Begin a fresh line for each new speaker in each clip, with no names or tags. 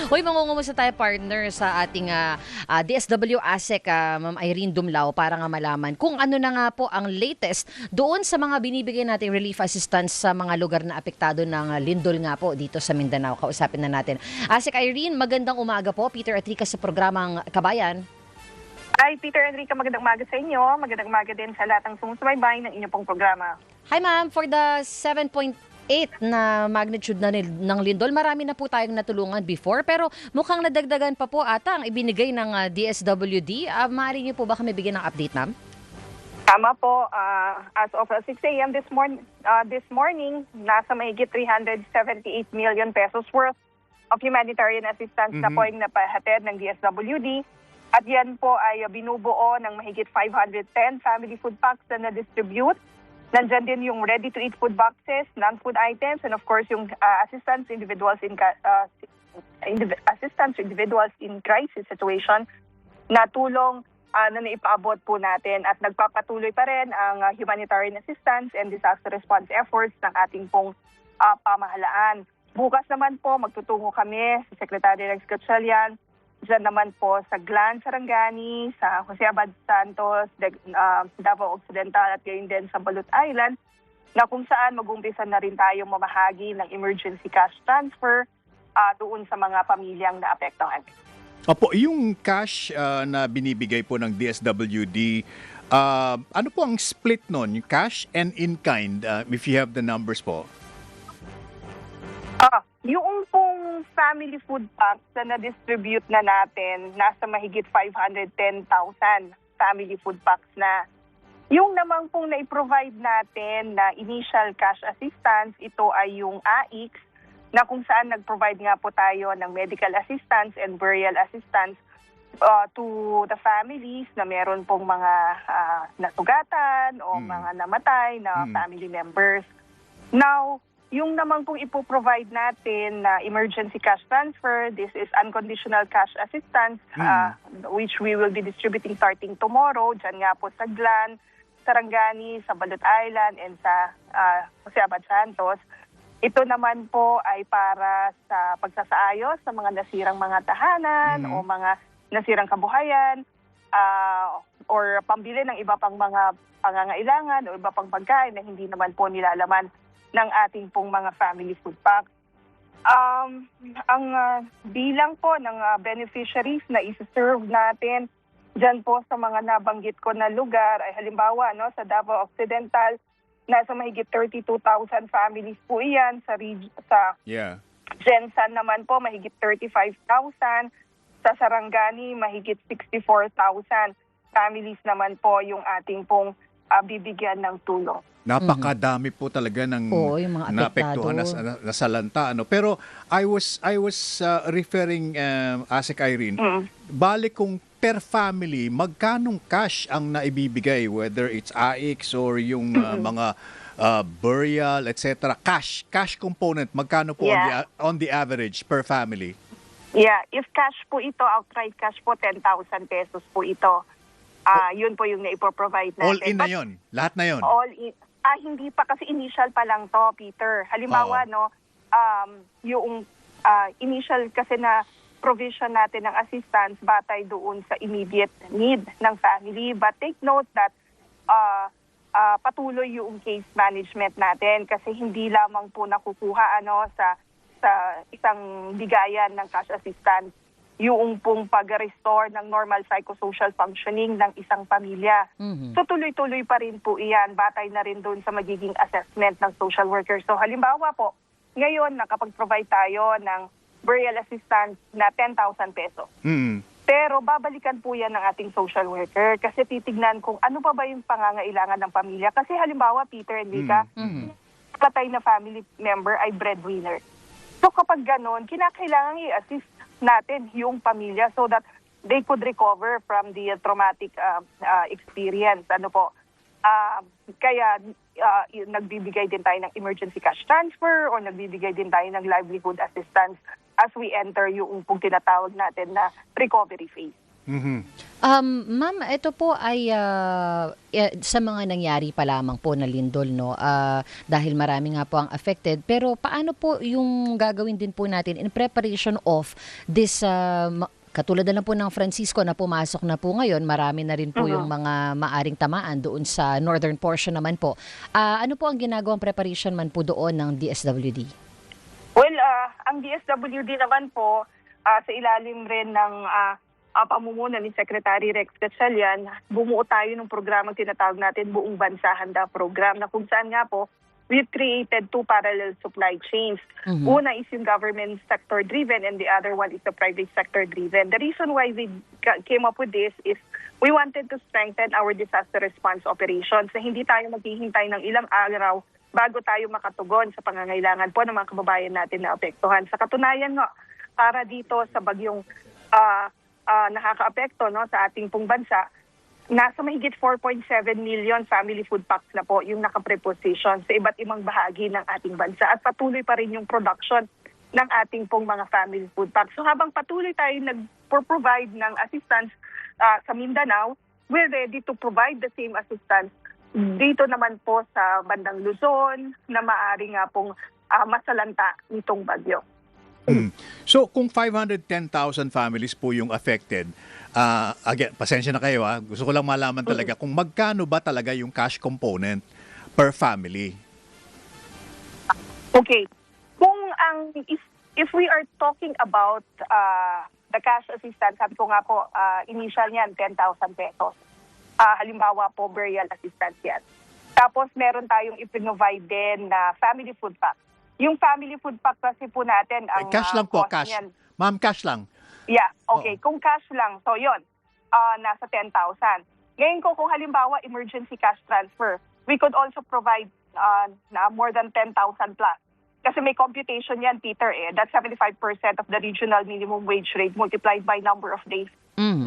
Hoy, mangungumusta tayo partner sa ating DSW ASEC, Ma'am Irene Dumlao, para nga malaman kung ano na nga po ang latest doon sa mga binibigay nating relief assistance sa mga lugar na apektado ng lindol nga po dito sa Mindanao. Kausapin na natin. ASEC Irene, magandang umaga po. Peter Atrica sa programang Kabayan.
Hi, Peter Enrique, magandang umaga sa inyo. Magandang umaga din sa lahat ng sumusubaybay ng inyong pong programa.
Hi ma'am, for the 7.8 na magnitude ng lindol, marami na po tayong natulungan before, pero mukhang nadagdagan pa po ata ang ibinigay ng DSWD. Maaari niyo po ba kami bigyan ng update, ma'am?
Tama po, as of 6 a.m. this morning, nasa mahigit 378 million pesos worth of humanitarian assistance na po yung napahatid ng DSWD. At yan po ay binubuo ng mahigit 510 family food packs na na-distribute. Nandyan din yung ready-to-eat food boxes, non-food items, and of course yung assistance to individuals in crisis situation na tulong na naipaabot po natin, at nagpapatuloy pa rin ang humanitarian assistance and disaster response efforts ng ating pong pamahalaan. Bukas naman po magtutungo kami sa Secretary Rex Gatchalian, diyan naman po sa Glan, Sarangani, sa Jose Abad Santos, Davao Occidental, at gayon din sa Balut Island, na kung saan mag-umpisa na rin tayong mamahagi ng emergency cash transfer doon sa mga pamilyang naapektuhan.
Opo, yung cash na binibigay po ng DSWD, ano po ang split nun? Yung cash and in-kind, if you have the numbers po?
Yung pong family food packs na na-distribute na natin, nasa mahigit 510,000 family food packs na. Yung namang pong na-provide natin na initial cash assistance, ito ay yung AIX, na kung saan nag-provide nga po tayo ng medical assistance and burial assistance to the families na meron pong mga nasugatan o mga namatay na family members. Now, yung naman pong ipoprovide natin na emergency cash transfer, this is unconditional cash assistance, which we will be distributing starting tomorrow, dyan nga po sa Glan, Sarangani, sa Balut Island, and sa Jose Abad Santos. Ito naman po ay para sa pagsasaayos sa mga nasirang mga tahanan o mga nasirang kabuhayan, or pambili ng iba pang mga pangangailangan o iba pang pagkain na hindi naman po nilalaman ng ating pong mga family food packs. Ang bilang po ng beneficiaries na isi-serve natin dyan po sa mga nabanggit ko na lugar ay halimbawa sa Davao Occidental, nasa mahigit 32,000 families po iyan. Sa Jensan naman po mahigit 35,000. Sa Sarangani mahigit 64,000 families naman po yung ating pong bibigyan ng tulong.
Napakadami po talaga ng
yung mga
naapektuhan na salanta. Pero I was referring, ASEC Irene, bali kung per family, magkanong cash ang naibibigay, whether it's AIX or yung mga burial, etc. Cash component, magkano po on the average per family?
Yeah, if cash po ito, outright cash po, 10,000 pesos po ito. Yun po yung naipoprovide natin.
All in na yun? Lahat na yun?
All in. Hindi pa, kasi initial pa lang to, Peter. Halimbawa, yung initial kasi na provision natin ng assistance batay doon sa immediate need ng family. But take note that patuloy yung case management natin, kasi hindi lamang po nakukuha sa isang bigayan ng cash assistance yung pong pag-restore ng normal psychosocial functioning ng isang pamilya. So tuloy-tuloy pa rin po iyan, batay na rin doon sa magiging assessment ng social worker. So halimbawa po, ngayon nakapag-provide tayo ng burial assistance na 10,000 pesos. Pero babalikan po yan ng ating social worker, kasi titignan kung ano pa ba yung pangangailangan ng pamilya. Kasi halimbawa, Peter and Lika, patay na family member ay breadwinner. So kapag ganon, kinakailangan i-assist natin yung pamilya so that they could recover from the traumatic experience. Kaya nagbibigay din tayo ng emergency cash transfer or nagbibigay din tayo ng livelihood assistance as we enter yung tinatawag natin na recovery phase.
Ma'am, ito po ay sa mga nangyari pa lamang po na lindol, no? Dahil marami nga po ang affected. Pero paano po yung gagawin din po natin in preparation of this katulad na lang po ng Francisco na pumasok na po ngayon, marami na rin po yung mga maaring tamaan doon sa northern portion naman po. Ano po ang ginagawang preparation man po doon ng DSWD?
Well, ang DSWD naman po, sa ilalim rin ng pamumuno ni Secretary Rex Gatchalian, bumuo tayo ng programang tinatawag natin Buong Bansa Handa Program, na kung saan nga po, we've created 2 parallel supply chains. Una is yung government sector-driven and the other one is the private sector-driven. The reason why we came up with this is we wanted to strengthen our disaster response operations na hindi tayo maghihintay ng ilang araw bago tayo makatugon sa pangangailangan po ng mga kababayan natin na apektuhan. Sa katunayan nga, para dito sa bagyong nakakaapekto, no, sa ating pong bansa, nasa mahigit 4.7 million family food packs na po yung nakapreposition sa iba't ibang bahagi ng ating bansa at patuloy pa rin yung production ng ating pong mga family food packs. So habang patuloy tayo nag-provide ng assistance sa Mindanao, we're ready to provide the same assistance dito naman po sa bandang Luzon na maaari nga pong masalanta nitong bagyo.
So kung 510,000 families po yung affected, again, pasensya na kayo gusto ko lang malaman talaga kung magkano ba talaga yung cash component per family.
Okay. Kung if we are talking about the cash assistance, sabi ko nga po, initial niyan 10,000 pesos. Halimbawa po, burial assistance yan. Tapos meron tayong iprovide din na family food pack. Yung family food pack kasi po natin, ang
cash lang po,
cost
cash.
niyan.
Ma'am, cash lang.
Yeah, okay. Kung cash lang, so yon, nasa 10,000. Ngayon kung halimbawa emergency cash transfer, we could also provide na more than 10,000 plus. Kasi may computation yan, Peter, that's 75% of the regional minimum wage rate multiplied by number of days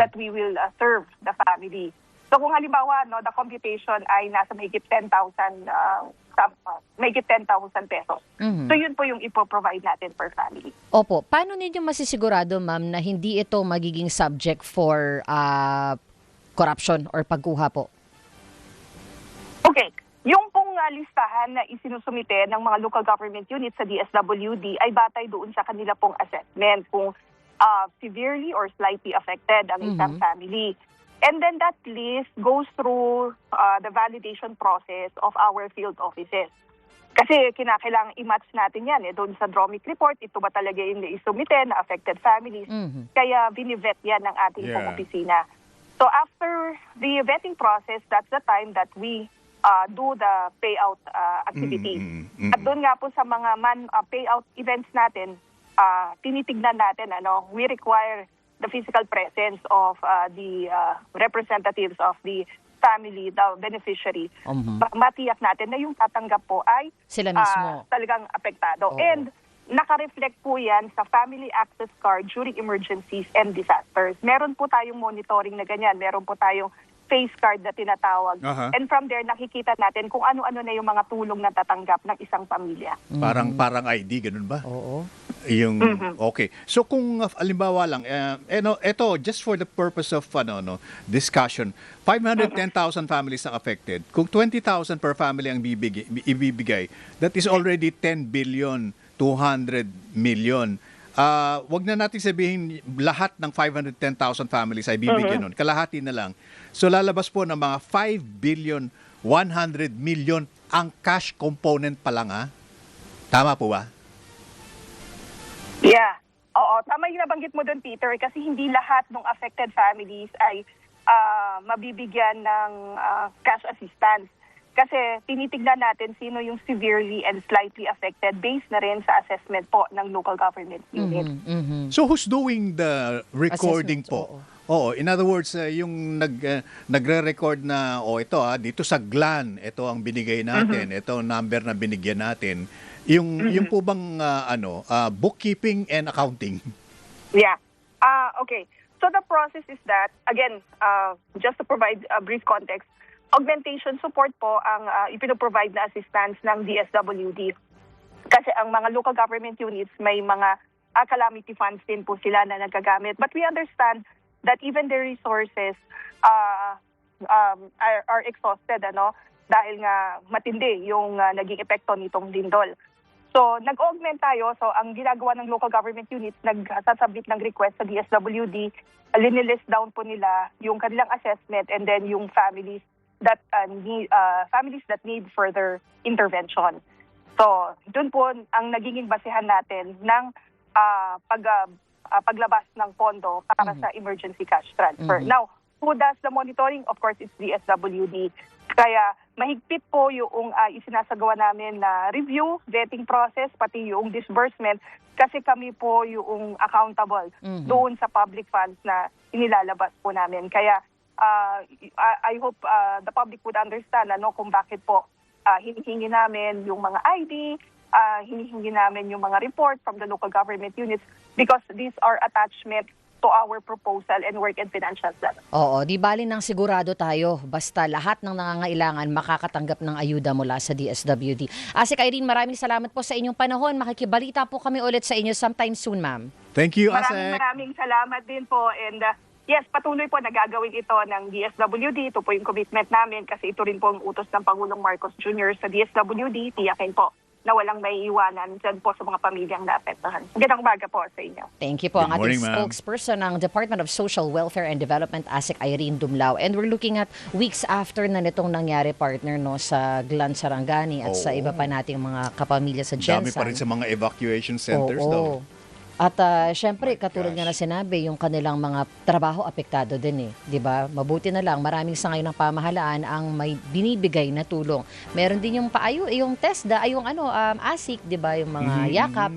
that we will serve the family. So kung halimbawa, no, the computation ay nasa mahigit 10,000 pesos. So yun po yung ipoprovide natin per family.
Opo. Paano ninyo masisigurado, ma'am, na hindi ito magiging subject for corruption or pagkuha po?
Okay. Yung pong listahan na isinusumite ng mga local government units sa DSWD ay batay doon sa kanila pong assessment kung severely or slightly affected ang isang family. And then that list goes through the validation process of our field offices. Kasi kinakailangan i-match natin yan doon sa DROMIC report, ito ba talaga yung naisumite na affected families. Kaya binivet yan ng ating pong opisina. So after the vetting process, that's the time that we do the payout activities. At doon nga po sa mga payout events natin, tinitignan natin, we require the physical presence of the representatives of the family, the beneficiary. Matiyak natin na yung tatanggap po ay
sila mismo
talagang apektado. And naka-reflect po yan sa family access card during emergencies and disasters. Meron po tayong monitoring na ganyan. Meron po tayong face card na tinatawag. And from there, nakikita natin kung ano-ano na yung mga tulong na tatanggap ng isang pamilya.
Parang ID, ganun ba?
Oo.
Yung okay. So kung halimbawa lang ito just for the purpose of discussion, 510,000 families ang affected. Kung 20,000 per family ang ibibigay, that is already 10 billion 200 million. Wag na natin sabihin lahat ng 510,000 families ay bibigyan nun. Kalahati na lang. So lalabas po ng mga 5 billion 100 million ang cash component pa lang Tama po ba?
Yeah. Oo, tama yung nabanggit mo doon, Peter, kasi hindi lahat ng affected families ay mabibigyan ng cash assistance. Kasi tinitignan natin sino yung severely and slightly affected based na rin sa assessment po ng local government unit.
So who's doing the recording
Assessment,
po? Oo, in other words, yung nagre-record na ito dito sa GLAN, ito ang binigay natin, ito ang number na binigyan natin. Yung po bang bookkeeping and accounting?
Yeah. Okay. So the process is that, again, just to provide a brief context, augmentation support po ang ipinoprovide na assistance ng DSWD. Kasi ang mga local government units may mga calamity funds din po sila na nagagamit. But we understand that even their resources are exhausted, dahil nga matindi yung naging epekto nitong lindol. So, nag-augment tayo. So, ang ginagawa ng local government units, nagsasubmit ng request sa DSWD, linilist down po nila yung kanilang assessment and then yung families that need further intervention. So, dun po ang nagiging basehan natin ng paglabas ng pondo para sa emergency cash transfer. Now, who does the monitoring? Of course, it's the DSWD. Kaya mahigpit po yung isinasagawa namin na review, vetting process, pati yung disbursement kasi kami po yung accountable doon sa public funds na inilalabas po namin. Kaya I hope the public would understand kung bakit po hinihingi namin yung mga ID, hinihingi namin yung mga report from the local government units because these are attachment to our proposal and work and financial plan.
Oo, di bali nang sigurado tayo basta lahat ng nangangailangan makakatanggap ng ayuda mula sa DSWD. Asik Irene, maraming salamat po sa inyong panahon. Makikibalita po kami ulit sa inyo sometime soon, ma'am.
Thank you, Asek.
Maraming salamat din po and yes, patuloy po nagagawin ito ng DSWD. Ito po yung commitment namin kasi ito rin po ang utos ng Pangulong Marcos Jr. sa DSWD. Tiyakin po na walang may iwanan dyan po sa mga pamilyang naapektuhan. Magandang umaga po sa inyo.
Thank you po.
Good
Ang ating
morning, ma'am.
spokesperson ng Department of Social Welfare and Development, Asik Irene Dumlao. And we're looking at weeks after na nitong nangyari, partner, sa Glan Sarangani at sa iba pa nating mga kapamilya sa Jensan.
Dami pa rin sa mga evacuation centers daw.
At syempre, katulad nga na sinabi, yung kanilang mga trabaho apektado din 'di ba? Mabuti na lang, maraming sa ngayon ng pamahalaan ang may binibigay na tulong. Meron din yung yung TESDA, yung ASIC, 'di ba? Yung mga yakap.